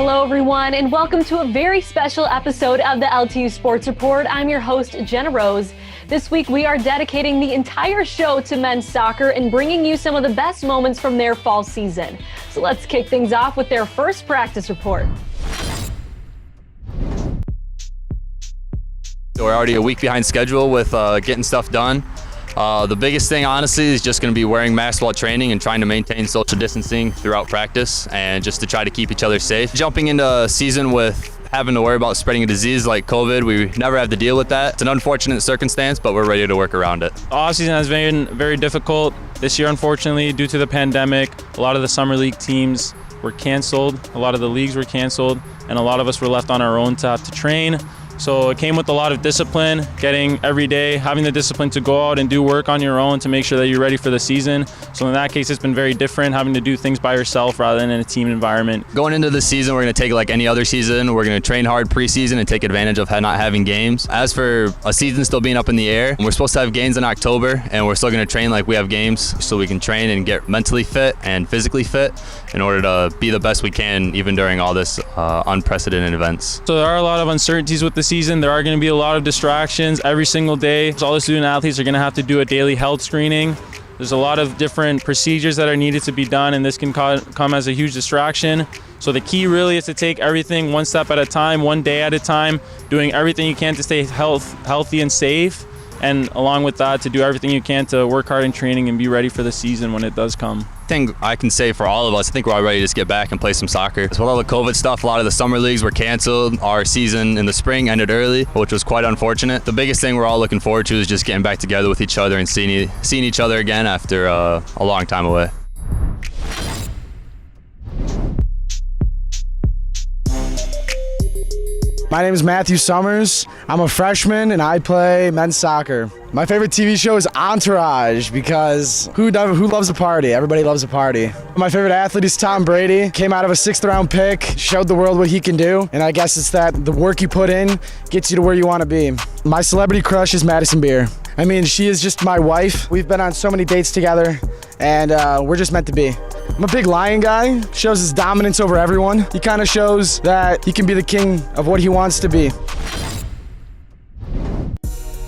Hello, everyone, and welcome to a very special episode of the LTU Sports Report. I'm your host, Jenna Rose. This week, we are dedicating the entire show to men's soccer and bringing you some of the best moments from their fall season. So let's kick things off with their first practice report. We're already a week behind schedule with getting stuff done. The biggest thing, honestly, is just going to be wearing masks while training and trying to maintain social distancing throughout practice and just to try to keep each other safe. Jumping into a season with having to worry about spreading a disease like COVID, we never have to deal with that. It's an unfortunate circumstance, but we're ready to work around it. The offseason has been very difficult this year, unfortunately, due to the pandemic. A lot of the summer league teams were canceled, a lot of the leagues were canceled, and a lot of us were left on our own to have to train. So it came with a lot of discipline, getting every day, having the discipline to go out and do work on your own to make sure that you're ready for the season. So in that case, it's been very different, having to do things by yourself rather than in a team environment. Going into the season, we're going to take it like any other season. We're going to train hard preseason and take advantage of not having games. As for a season still being up in the air, we're supposed to have games in October, and we're still going to train like we have games so we can train and get mentally fit and physically fit in order to be the best we can even during all this unprecedented events. So there are a lot of uncertainties with the season. There are going to be a lot of distractions every single day. So all the student athletes are going to have to do a daily health screening. There's a lot of different procedures that are needed to be done, and this can come as a huge distraction. So the key really is to take everything one step at a time, one day at a time, doing everything you can to stay healthy and safe. And along with that, to do everything you can to work hard in training and be ready for the season when it does come. I think I can say for all of us, I think we're all ready to just get back and play some soccer. With all the COVID stuff, a lot of the summer leagues were canceled. Our season in the spring ended early, which was quite unfortunate. The biggest thing we're all looking forward to is just getting back together with each other and seeing each other again after a long time away. My name is Matthew Summers. I'm a freshman and I play men's soccer. My favorite TV show is Entourage because who loves a party? Everybody loves a party. My favorite athlete is Tom Brady. Came out of a 6th round pick, showed the world what he can do, and I guess it's that the work you put in gets you to where you want to be. My celebrity crush is Madison Beer. I mean, she is just my wife. We've been on so many dates together, and we're just meant to be. I'm a big lion guy, shows his dominance over everyone. He kind of shows that he can be the king of what he wants to be.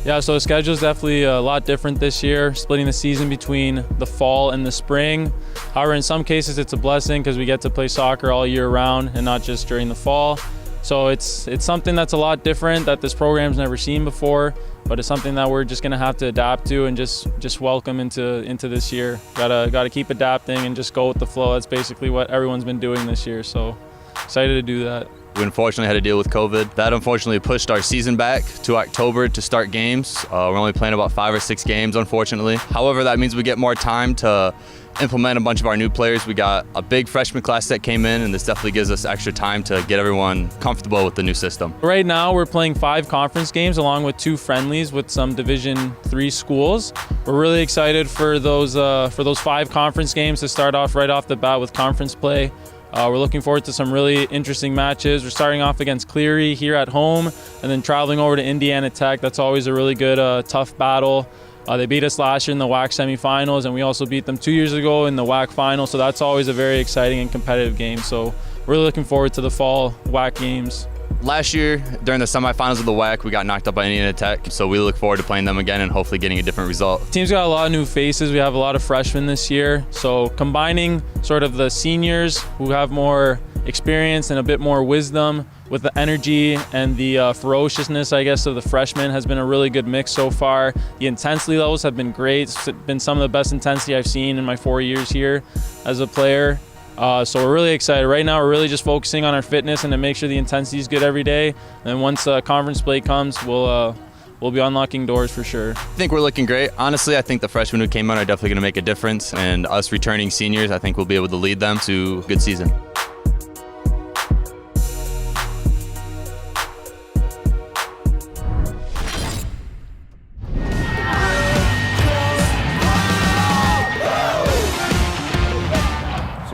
Yeah, so the schedule is definitely a lot different this year, splitting the season between the fall and the spring. However, in some cases it's a blessing because we get to play soccer all year round and not just during the fall. So it's something that's a lot different that this program's never seen before, but it's something that we're just gonna have to adapt to and just welcome into this year. Gotta keep adapting and just go with the flow. That's basically what everyone's been doing this year, so excited to do that. We unfortunately had to deal with COVID. That unfortunately pushed our season back to October to start games. We're only playing about 5 or 6 games, unfortunately. However, that means we get more time to implement a bunch of our new players. We got a big freshman class that came in, and this definitely gives us extra time to get everyone comfortable with the new system. Right now, we're playing 5 conference games along with 2 friendlies with some Division III schools. We're really excited for those 5 conference games to start off right off the bat with conference play. We're looking forward to some really interesting matches. We're starting off against Cleary here at home and then traveling over to Indiana Tech. That's always a really good, tough battle. They beat us last year in the WAC semifinals, and we also beat them 2 years ago in the WAC final. So that's always a very exciting and competitive game. So we're really looking forward to the fall WAC games. Last year, during the semifinals of the WAC, we got knocked up by Indiana Tech, so we look forward to playing them again and hopefully getting a different result. The team's got a lot of new faces. We have a lot of freshmen this year, so combining sort of the seniors who have more experience and a bit more wisdom with the energy and the ferociousness, I guess, of the freshmen has been a really good mix so far. The intensity levels have been great. It's been some of the best intensity I've seen in my 4 years here as a player. So we're really excited. Right now, we're really just focusing on our fitness and to make sure the intensity is good every day. And then once conference play comes, we'll be unlocking doors for sure. I think we're looking great. Honestly, I think the freshmen who came out are definitely going to make a difference, and us returning seniors, I think we'll be able to lead them to a good season.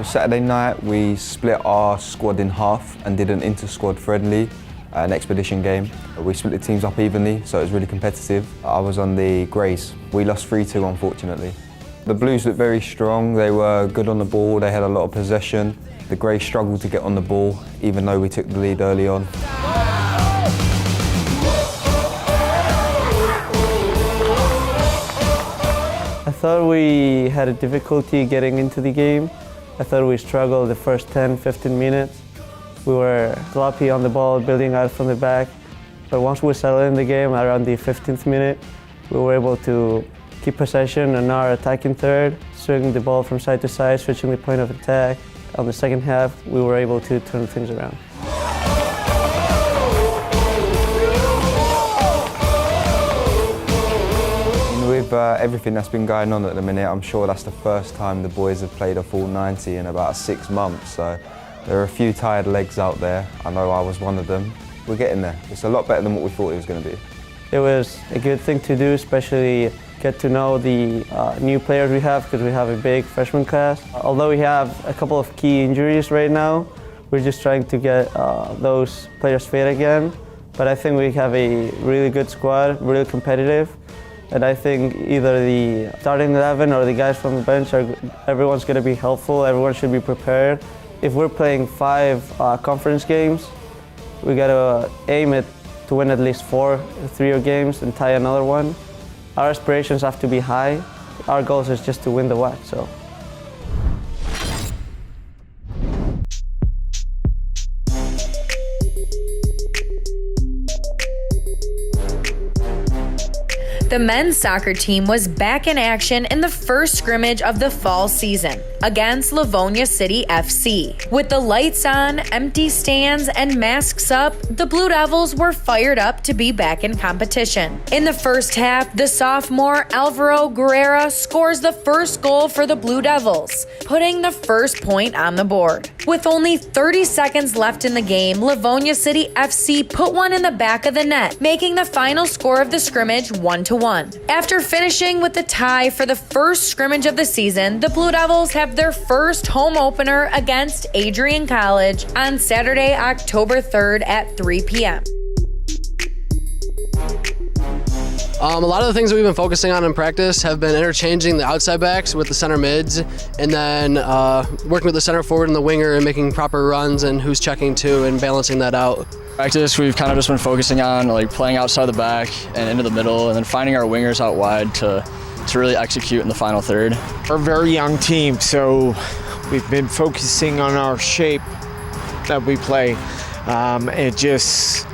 Saturday night we split our squad in half and did an inter-squad friendly, an expedition game. We split the teams up evenly, so it was really competitive. I was on the Greys. We lost 3-2 unfortunately. The Blues looked very strong, they were good on the ball, they had a lot of possession. The Greys struggled to get on the ball, even though we took the lead early on. I thought we had a difficulty getting into the game. I thought we struggled the first 10-15 minutes. We were sloppy on the ball, building out from the back. But once we settled in the game, around the 15th minute, we were able to keep possession on our attacking third, swinging the ball from side to side, switching the point of attack. On the second half, we were able to turn things around. With everything that's been going on at the minute, I'm sure that's the first time the boys have played a full 90 in about 6 months. So there are a few tired legs out there. I know I was one of them. We're getting there. It's a lot better than what we thought it was going to be. It was a good thing to do, especially get to know the new players we have, because we have a big freshman class. Although we have a couple of key injuries right now, we're just trying to get those players fit again. But I think we have a really good squad, really competitive. And I think either the starting 11 or the guys from the bench, everyone's going to be helpful, everyone should be prepared. If we're playing 5 conference games, we got to aim to win at least 4 3-year games and tie another one. Our aspirations have to be high. Our goal is just to win the WAC. So. The men's soccer team was back in action in the first scrimmage of the fall season against Livonia City FC. With the lights on, empty stands, and masks up, the Blue Devils were fired up to be back in competition. In the first half, the sophomore Alvaro Guerrera scores the first goal for the Blue Devils, putting the first point on the board. With only 30 seconds left in the game, Livonia City FC put one in the back of the net, making the final score of the scrimmage 1-1. After finishing with the tie for the first scrimmage of the season, the Blue Devils have their first home opener against Adrian College on Saturday, October 3rd at 3 p.m. A lot of the things that we've been focusing on in practice have been interchanging the outside backs with the center mids, and then working with the center forward and the winger and making proper runs and who's checking to and balancing that out. Practice, we've kind of just been focusing on like playing outside the back and into the middle, and then finding our wingers out wide to really execute in the final third. We're a very young team, so we've been focusing on our shape that we play. It just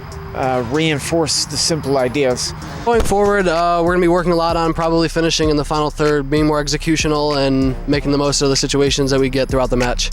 reinforced the simple ideas. Going forward, we're going to be working a lot on probably finishing in the final third, being more executional and making the most of the situations that we get throughout the match.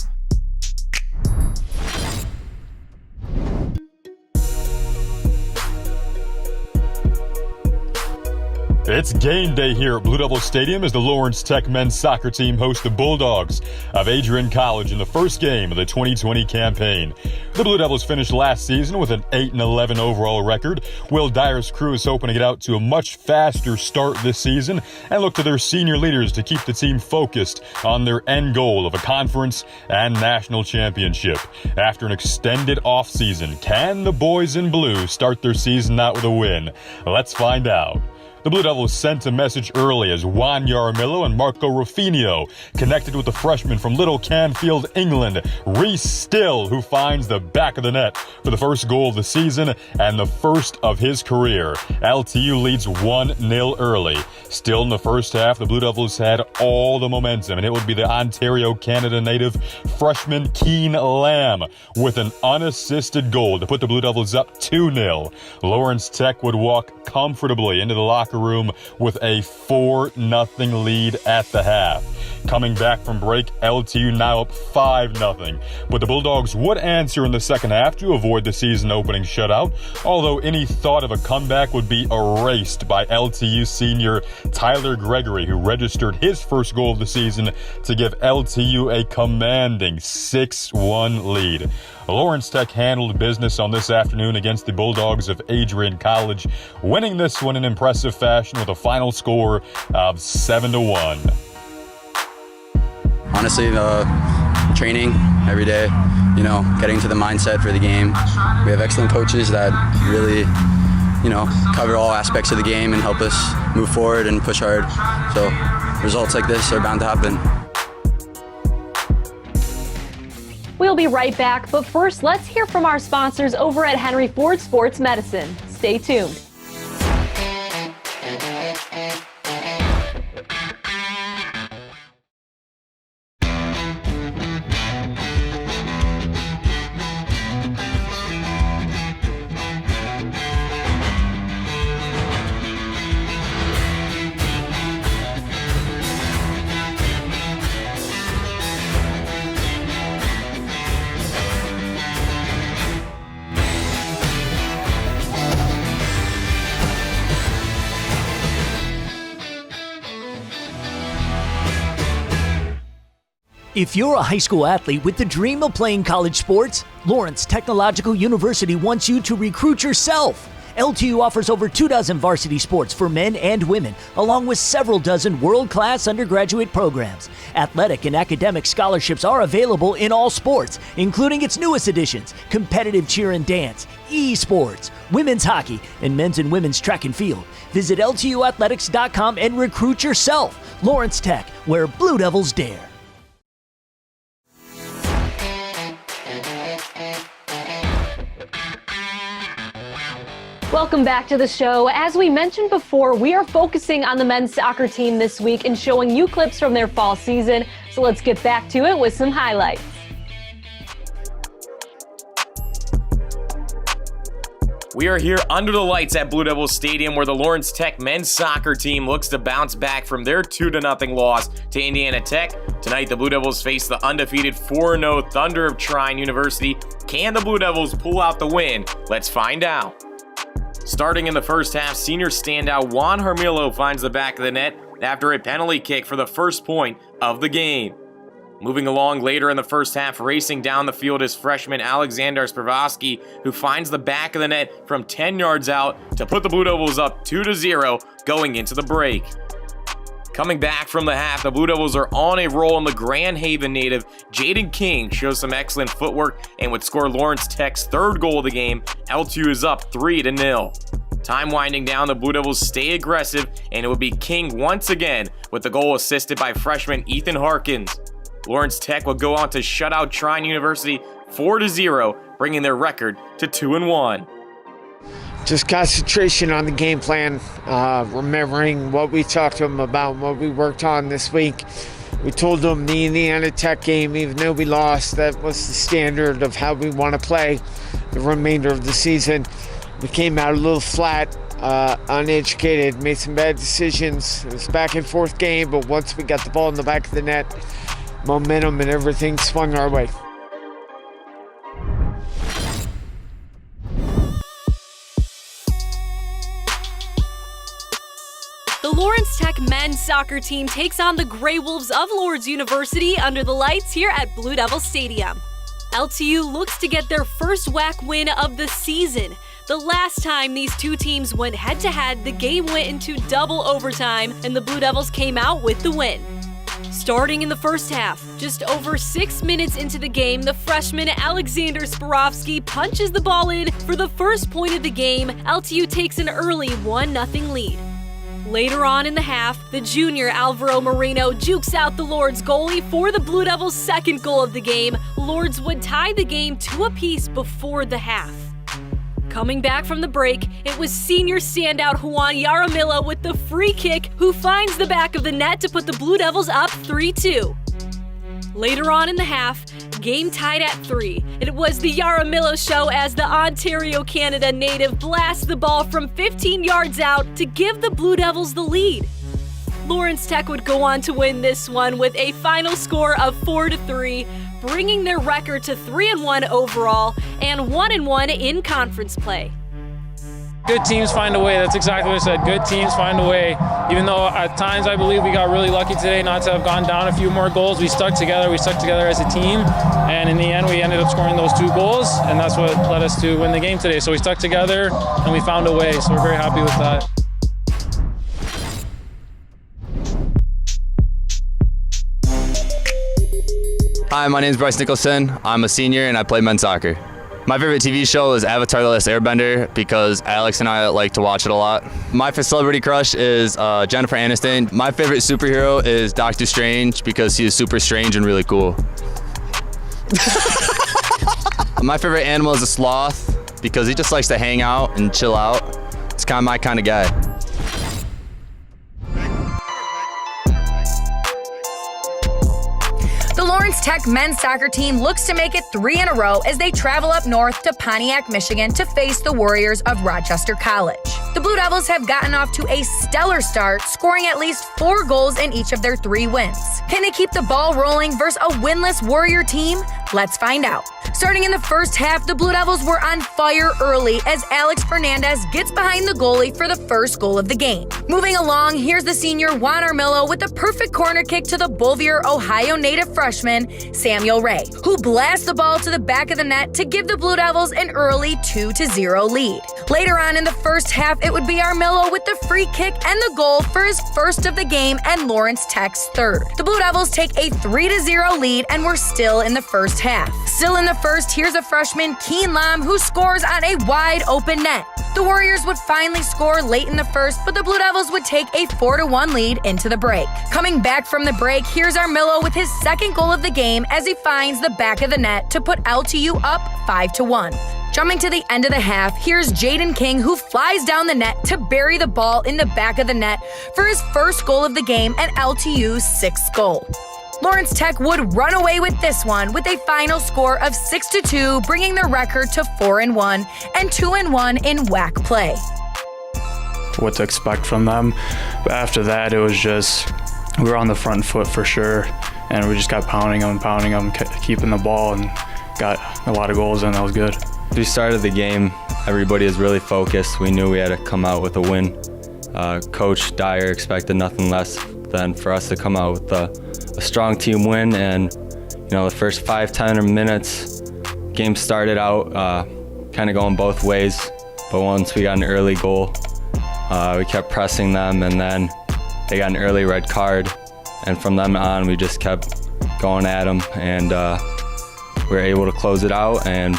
It's game day here at Blue Devil Stadium as the Lawrence Tech men's soccer team hosts the Bulldogs of Adrian College in the first game of the 2020 campaign. The Blue Devils finished last season with an 8-11 overall record. Will Dyer's crew is hoping to get out to a much faster start this season and look to their senior leaders to keep the team focused on their end goal of a conference and national championship. After an extended offseason, can the boys in blue start their season out with a win? Let's find out. The Blue Devils sent a message early as Juan Yaramillo and Marco Rufinio connected with the freshman from Little Canfield, England, Reese Still, who finds the back of the net for the first goal of the season and the first of his career. LTU leads 1-0 early. Still in the first half, the Blue Devils had all the momentum, and it would be the Ontario, Canada native freshman Keen Lamb with an unassisted goal to put the Blue Devils up 2-0. Lawrence Tech would walk comfortably into the locker room with a 4-0 lead at the half. Coming back from break, LTU now up 5-0. But the Bulldogs would answer in the second half to avoid the season-opening shutout, although any thought of a comeback would be erased by LTU senior Tyler Gregory, who registered his first goal of the season to give LTU a commanding 6-1 lead. Lawrence Tech handled business on this afternoon against the Bulldogs of Adrian College, winning this one in impressive fashion with a final score of 7-1. Honestly, training every day, getting to the mindset for the game. We have excellent coaches that really, cover all aspects of the game and help us move forward and push hard. So results like this are bound to happen. We'll be right back, but first, let's hear from our sponsors over at Henry Ford Sports Medicine. Stay tuned. If you're a high school athlete with the dream of playing college sports, Lawrence Technological University wants you to recruit yourself. LTU offers over 24 varsity sports for men and women, along with several dozen world-class undergraduate programs. Athletic and academic scholarships are available in all sports, including its newest additions, competitive cheer and dance, esports, women's hockey, and men's and women's track and field. Visit LTUathletics.com and recruit yourself. Lawrence Tech, where Blue Devils dare. Welcome back to the show. As we mentioned before, we are focusing on the men's soccer team this week and showing you clips from their fall season. So let's get back to it with some highlights. We are here under the lights at Blue Devils Stadium where the Lawrence Tech men's soccer team looks to bounce back from their 2-0 loss to Indiana Tech. Tonight, the Blue Devils face the undefeated 4-0 Thunder of Trine University. Can the Blue Devils pull out the win? Let's find out. Starting in the first half, senior standout Juan Hermilo finds the back of the net after a penalty kick for the first point of the game. Moving along later in the first half, racing down the field is freshman Alexander Spivovsky, who finds the back of the net from 10 yards out to put the Blue Devils up 2-0 going into the break. Coming back from the half, the Blue Devils are on a roll, and the Grand Haven native Jaden King shows some excellent footwork and would score Lawrence Tech's third goal of the game. LTU is up 3-0. Time winding down, the Blue Devils stay aggressive, and it would be King once again with the goal assisted by freshman Ethan Harkins. Lawrence Tech will go on to shut out Trine University 4-0, bringing their record to 2-1. Just concentration on the game plan, remembering what we talked to them about, what we worked on this week. We told them the Indiana Tech game, even though we lost, that was the standard of how we want to play the remainder of the season. We came out a little flat, uneducated, made some bad decisions. It was a back and forth game, but once we got the ball in the back of the net, momentum and everything swung our way. The Lawrence Tech men's soccer team takes on the Grey Wolves of Lourdes University under the lights here at Blue Devil Stadium. LTU looks to get their first WAC win of the season. The last time these two teams went head-to-head, the game went into double overtime, and the Blue Devils came out with the win. Starting in the first half, just over 6 minutes into the game, the freshman Alexander Spivovsky punches the ball in for the first point of the game. LTU takes an early 1-0 lead. Later on in the half, the junior Alvaro Moreno jukes out the Lourdes goalie for the Blue Devils' second goal of the game. Lourdes would tie the game 2 apiece before the half. Coming back from the break, it was senior standout Juan Yaramilla with the free kick, who finds the back of the net to put the Blue Devils up 3-2. Later on in the half, game tied at 3. It was the Yaramilla show as the Ontario, Canada native blasts the ball from 15 yards out to give the Blue Devils the lead. Lawrence Tech would go on to win this one with a final score of 4-3, bringing their record to 3-1 overall and 1-1 in conference play. Good teams find a way. That's exactly what I said. Good teams find a way. Even though at times I believe we got really lucky today not to have gone down a few more goals, we stuck together. We stuck together as a team, and in the end we ended up scoring those 2 goals, and that's what led us to win the game today. So we stuck together and we found a way, so we're very happy with that. Hi, my name is Bryce Nicholson. I'm a senior and I play men's soccer. My favorite TV show is Avatar: The Last Airbender because Alex and I like to watch it a lot. My celebrity crush is Jennifer Aniston. My favorite superhero is Doctor Strange because he is super strange and really cool. My favorite animal is a sloth because he just likes to hang out and chill out. It's kind of my kind of guy. The Lawrence Tech men's soccer team looks to make it 3 in a row as they travel up north to Pontiac, Michigan to face the Warriors of Rochester College. The Blue Devils have gotten off to a stellar start, scoring at least 4 goals in each of their 3 wins. Can they keep the ball rolling versus a winless Warrior team? Let's find out. Starting in the first half, the Blue Devils were on fire early as Alex Fernandez gets behind the goalie for the first goal of the game. Moving along, here's the senior Juan Armillo with a perfect corner kick to the Bolivar, Ohio native freshman Samuel Ray, who blasts the ball to the back of the net to give the Blue Devils an early 2-0 lead. Later on in the first half, it would be Armillo with the free kick and the goal for his first of the game and Lawrence Tech's third. The Blue Devils take a 3-0 lead and we're still in the first half. Still in the first, here's a freshman, Keen Lam, who scores on a wide open net. The Warriors would finally score late in the first, but the Blue Devils would take a 4-1 lead into the break. Coming back from the break, here's Armillo with his second goal of the game as he finds the back of the net to put LTU up 5-1. Jumping to the end of the half, here's Jaden King, who flies down the net to bury the ball in the back of the net for his first goal of the game and LTU's 6th goal. Lawrence Tech would run away with this one with a final score of 6-2, bringing their record to 4-1 and 2-1 in WAC play. What to expect from them, but after that it was just we were on the front foot for sure, and we just kept pounding them, keeping the ball, and got a lot of goals in. That was good. We started the game, everybody was really focused. We knew we had to come out with a win. Coach Dyer expected nothing less than for us to come out with a strong team win, and the first 5-10 minutes, game started out kind of going both ways, but once we got an early goal, we kept pressing them, and then they got an early red card, and from then on we just kept going at them, and we were able to close it out, and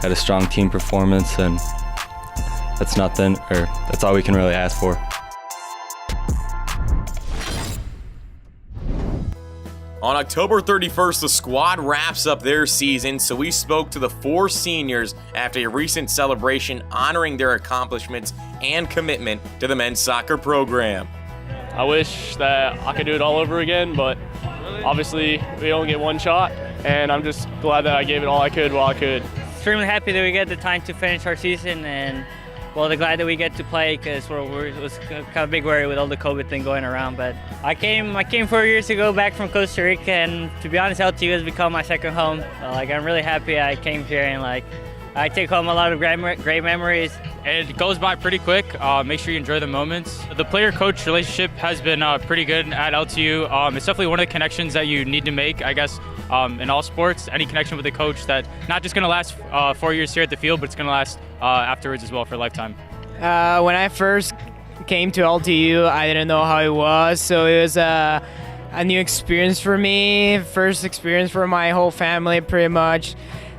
had a strong team performance, and that's all we can really ask for. On October 31st, the squad wraps up their season, so we spoke to the 4 seniors after a recent celebration honoring their accomplishments and commitment to the men's soccer program. I wish that I could do it all over again, but obviously we only get one shot, and I'm just glad that I gave it all I could while I could. Extremely happy that we get the time to finish our season, and glad that we get to play because it was kind of big worry with all the COVID thing going around. But I came 4 years ago back from Costa Rica, and to be honest, LTU has become my second home. I'm really happy I came here, and I take home a lot of great memories. It goes by pretty quick. Make sure you enjoy the moments. The player-coach relationship has been pretty good at LTU. It's definitely one of the connections that you need to make, I guess, in all sports. Any connection with a coach that not just going to last 4 years here at the field, but it's going to last afterwards as well for a lifetime. When I first came to LTU, I didn't know how it was, so it was a new experience for me, first experience for my whole family pretty much.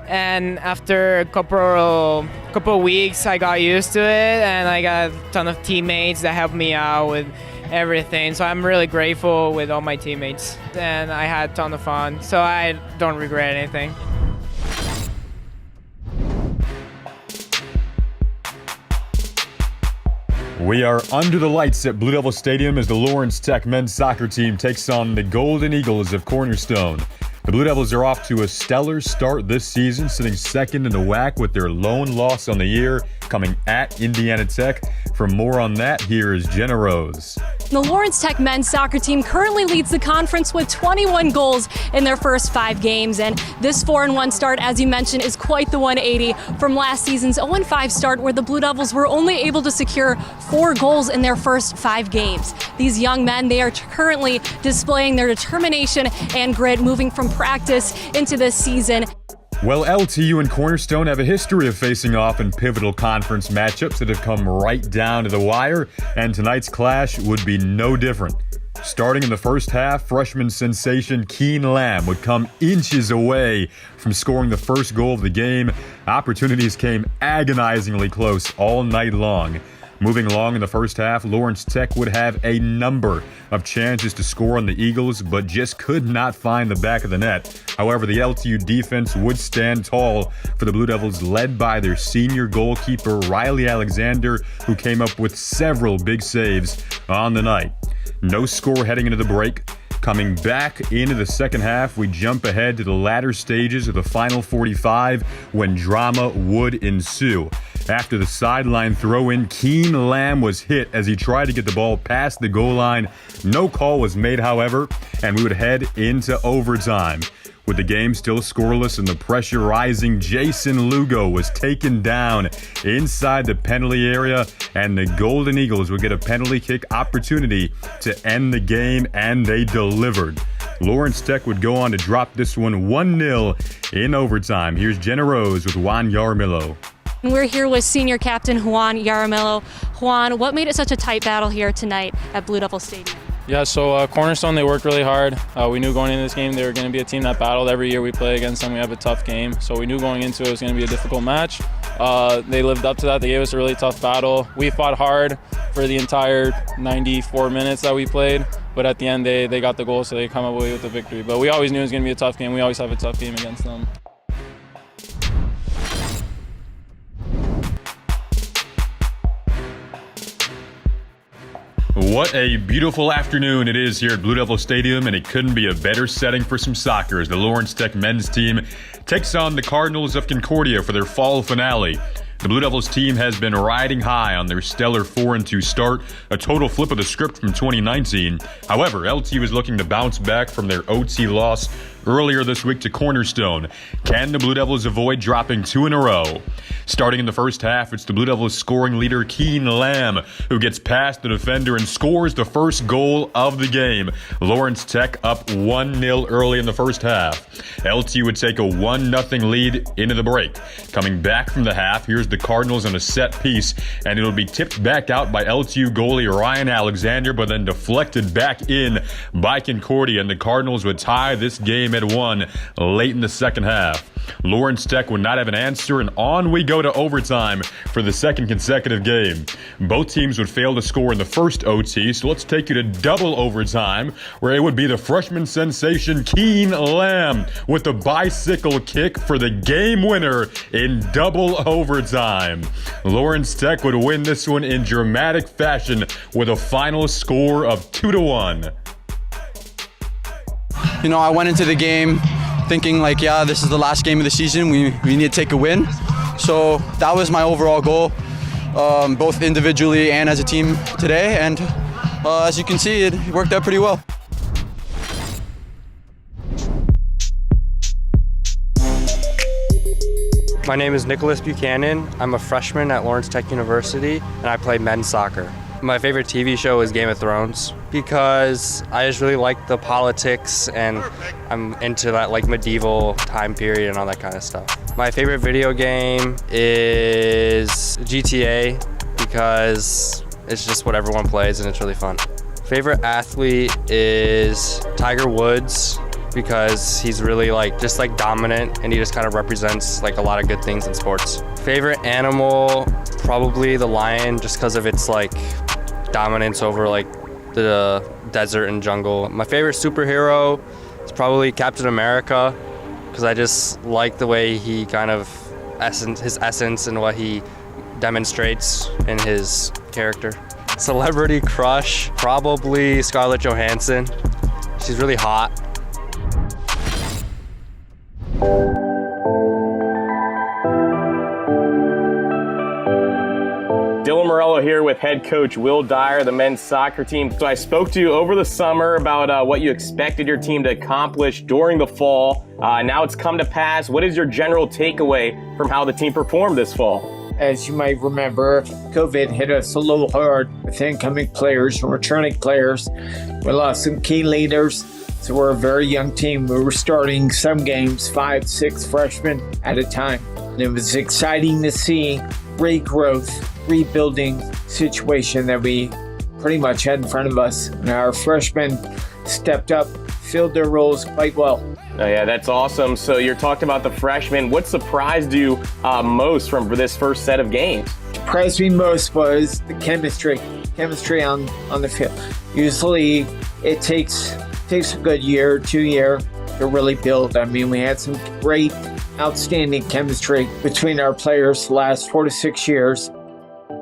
And after a couple of weeks, I got used to it, and I got a ton of teammates that helped me out with everything. So I'm really grateful with all my teammates, and I had a ton of fun. So I don't regret anything. We are under the lights at Blue Devil Stadium as the Lawrence Tech men's soccer team takes on the Golden Eagles of Cornerstone. The Blue Devils are off to a stellar start this season, sitting second in the WAC with their lone loss on the year, coming at Indiana Tech. For more on that, here is Jenna Rose. The Lawrence Tech men's soccer team currently leads the conference with 21 goals in their first 5 games, and this 4-1 start, as you mentioned, is quite the 180 from last season's 0-5 start, where the Blue Devils were only able to secure 4 goals in their first 5 games. These young men, they are currently displaying their determination and grit, moving from practice into this season. Well, LTU and Cornerstone have a history of facing off in pivotal conference matchups that have come right down to the wire, and tonight's clash would be no different. Starting in the first half, freshman sensation Keen Lam would come inches away from scoring the first goal of the game. Opportunities came agonizingly close all night long. Moving along in the first half, Lawrence Tech would have a number of chances to score on the Eagles, but just could not find the back of the net. However, the LTU defense would stand tall for the Blue Devils, led by their senior goalkeeper, Riley Alexander, who came up with several big saves on the night. No score heading into the break. Coming back into the second half, we jump ahead to the latter stages of the final 45 when drama would ensue. After the sideline throw-in, Keen Lamb was hit as he tried to get the ball past the goal line. No call was made, however, and we would head into overtime. With the game still scoreless and the pressure rising, Jason Lugo was taken down inside the penalty area, and the Golden Eagles would get a penalty kick opportunity to end the game, and they delivered. Lawrence Tech would go on to drop this one 1-0 in overtime. Here's Jenna Rose with Juan Yaramillo. We're here with senior captain Juan Yaramillo. Juan, what made it such a tight battle here tonight at Blue Devil Stadium? Yeah, so Cornerstone, they worked really hard. We knew going into this game they were going to be a team that battled. Every year we play against them, we have a tough game. So we knew going into it was going to be a difficult match. They lived up to that. They gave us a really tough battle. We fought hard for the entire 94 minutes that we played. But at the end, they got the goal, so they come away with the victory. But we always knew it was going to be a tough game. We always have a tough game against them. What a beautiful afternoon it is here at Blue Devil Stadium, and it couldn't be a better setting for some soccer as the Lawrence Tech men's team takes on the Cardinals of Concordia for their fall finale. The Blue Devils team has been riding high on their stellar 4-2 start, a total flip of the script from 2019. However, LTU is looking to bounce back from their OT loss earlier this week to Cornerstone. Can the Blue Devils avoid dropping 2 in a row? Starting in the first half, it's the Blue Devils scoring leader Keen Lamb who gets past the defender and scores the first goal of the game. Lawrence Tech up 1-0 early in the first half. LTU would take a 1-0 lead into the break. Coming back from the half, here's the Cardinals on a set piece, and it'll be tipped back out by LTU goalie Ryan Alexander, but then deflected back in by Concordia, and the Cardinals would tie this game at 1 late in the second half. Lawrence Tech would not have an answer, and on we go to overtime for the second consecutive game. Both teams would fail to score in the first OT, so let's take you to double overtime, where it would be the freshman sensation Keen Lamb with the bicycle kick for the game winner in double overtime. Lawrence Tech would win this one in dramatic fashion with a final score of 2-1. You know, I went into the game thinking like, yeah, this is the last game of the season. We need to take a win. So that was my overall goal, both individually and as a team today. And as you can see, it worked out pretty well. My name is Nicholas Buchanan. I'm a freshman at Lawrence Tech University, and I play men's soccer. My favorite TV show is Game of Thrones because I just really like the politics, and I'm into that like medieval time period and all that kind of stuff. My favorite video game is GTA because it's just what everyone plays and it's really fun. Favorite athlete is Tiger Woods because he's really just dominant, and he just kind of represents like a lot of good things in sports. Favorite animal, probably the lion, just because of its dominance over the desert and jungle. My favorite superhero is probably Captain America because I just like the way he kind of his essence and what he demonstrates in his character. Celebrity crush, probably Scarlett Johansson. She's really hot. Dylan Morello here with head coach Will Dyer, the men's soccer team. So I spoke to you over the summer about what you expected your team to accomplish during the fall. Now it's come to pass. What is your general takeaway from how the team performed this fall? As you might remember, COVID hit us a little hard with incoming players and returning players. We lost some key leaders, so we're a very young team. We were starting some games 5, 6 freshmen at a time. And it was exciting to see regrowth, rebuilding situation that we pretty much had in front of us. And our freshmen stepped up, filled their roles quite well. Oh yeah, that's awesome. So you're talking about the freshmen. What surprised you most from this first set of games? surprised me most was the chemistry on the field. Usually it takes a good year, 2 years to really build. I mean, we had some great, outstanding chemistry between our players the last 4 to 6 years.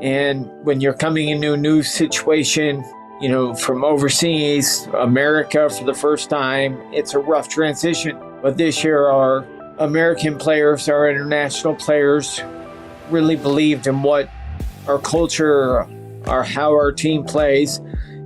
And when you're coming into a new situation, you know, from overseas, America for the first time, it's a rough transition. But this year, our American players, our international players really believed in what our culture, how our team plays,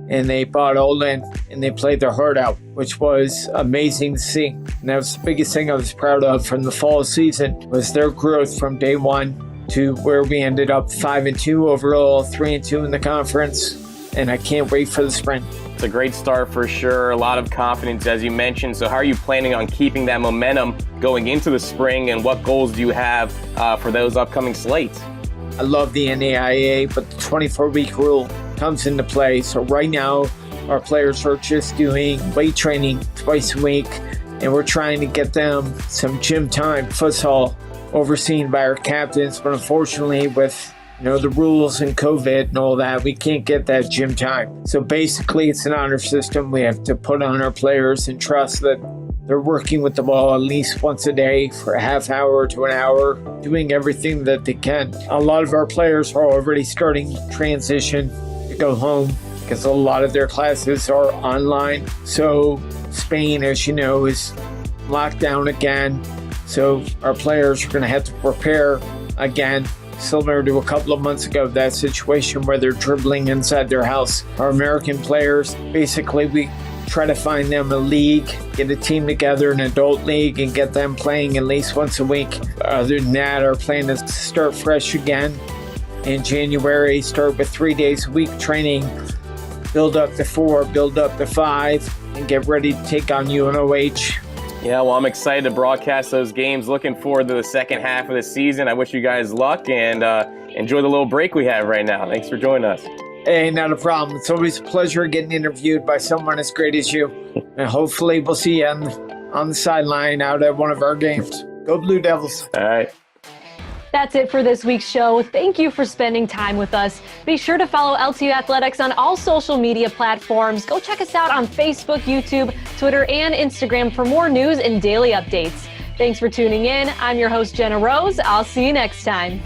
and they bought all in and they played their heart out, which was amazing to see. And that was the biggest thing I was proud of from the fall season, was their growth from day one to where we ended up 5-2 overall, 3-2 in the conference, and I can't wait for the spring. It's a great start for sure. A lot of confidence, as you mentioned. So how are you planning on keeping that momentum going into the spring, and what goals do you have for those upcoming slates? I love the NAIA, but the 24-week rule comes into play. So right now, our players are just doing weight training twice a week, and we're trying to get them some gym time, futsal, overseen by our captains. But unfortunately, with the rules and COVID and all that, we can't get that gym time. So basically, it's an honor system. We have to put on our players and trust that they're working with the ball at least once a day for a half hour to an hour, doing everything that they can. A lot of our players are already starting transition to go home because a lot of their classes are online. So Spain, as you know, is locked down again. So our players are going to have to prepare again, similar to a couple of months ago, that situation where they're dribbling inside their house. Our American players, basically, we try to find them a league, get a team together, an adult league, and get them playing at least once a week. Other than that, our plan is to start fresh again in January, start with 3 days a week training, build up to 4, build up to 5, and get ready to take on UNOH. Yeah, well, I'm excited to broadcast those games. Looking forward to the second half of the season. I wish you guys luck, and enjoy the little break we have right now. Thanks for joining us. Hey, not a problem. It's always a pleasure getting interviewed by someone as great as you. And hopefully we'll see you on the sideline out at one of our games. Go Blue Devils. All right. That's it for this week's show. Thank you for spending time with us. Be sure to follow LTU Athletics on all social media platforms. Go check us out on Facebook, YouTube, Twitter, and Instagram for more news and daily updates. Thanks for tuning in. I'm your host, Jenna Rose. I'll see you next time.